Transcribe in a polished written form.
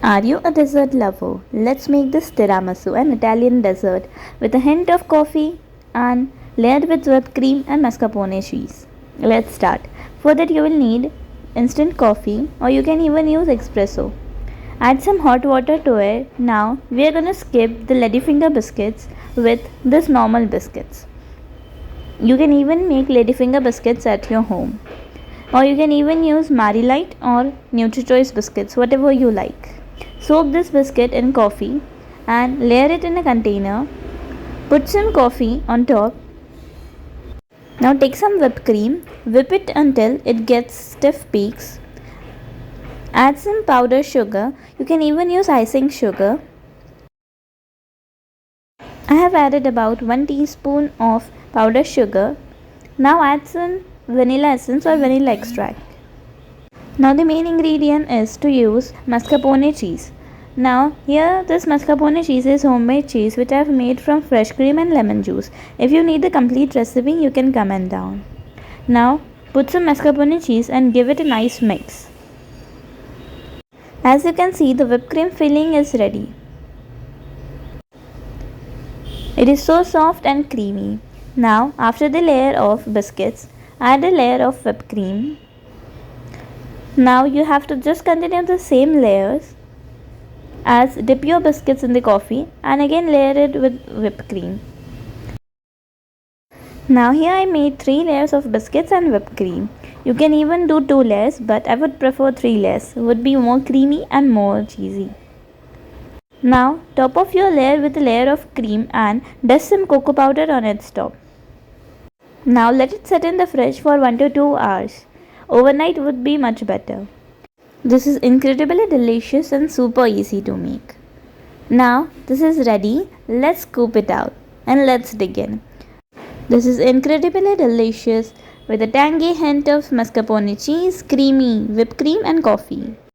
Are you a dessert lover? Let's make this tiramisu, an Italian dessert with a hint of coffee and layered with whipped cream and mascarpone cheese. Let's start. For that you will need instant coffee or you can even use espresso. Add some hot water to it. Now we are going to skip the Ladyfinger biscuits with this normal biscuits. You can even make Ladyfinger biscuits at your home. Or you can even use Marie-Light or Nutri-Choice biscuits, whatever you like. Soak this biscuit in coffee and layer it in a container. Put some coffee on top. Now take some whipped cream, whip it until it gets stiff peaks. Add some powdered sugar. You can even use icing sugar. I have added about 1 teaspoon of powdered sugar. Now add some vanilla essence or vanilla extract. Now the main ingredient is to use mascarpone cheese. Now here this mascarpone cheese is homemade cheese which I have made from fresh cream and lemon juice. If you need the complete recipe you can comment down. Now put some mascarpone cheese and give it a nice mix. As you can see, the whipped cream filling is ready. It is so soft and creamy. Now after the layer of biscuits, add a layer of whipped cream. Now you have to just continue the same layers as dip your biscuits in the coffee and again layer it with whipped cream. Now here I made 3 layers of biscuits and whipped cream. You can even do 2 layers, but I would prefer 3 layers. It would be more creamy and more cheesy. Now top off your layer with a layer of cream and dust some cocoa powder on its top. Now let it sit in the fridge for 1 to 2 hours. Overnight would be much better. This is incredibly delicious and super easy to make. Now this is ready. Let's scoop it out and let's dig in. This is incredibly delicious with a tangy hint of mascarpone cheese, creamy whipped cream and coffee.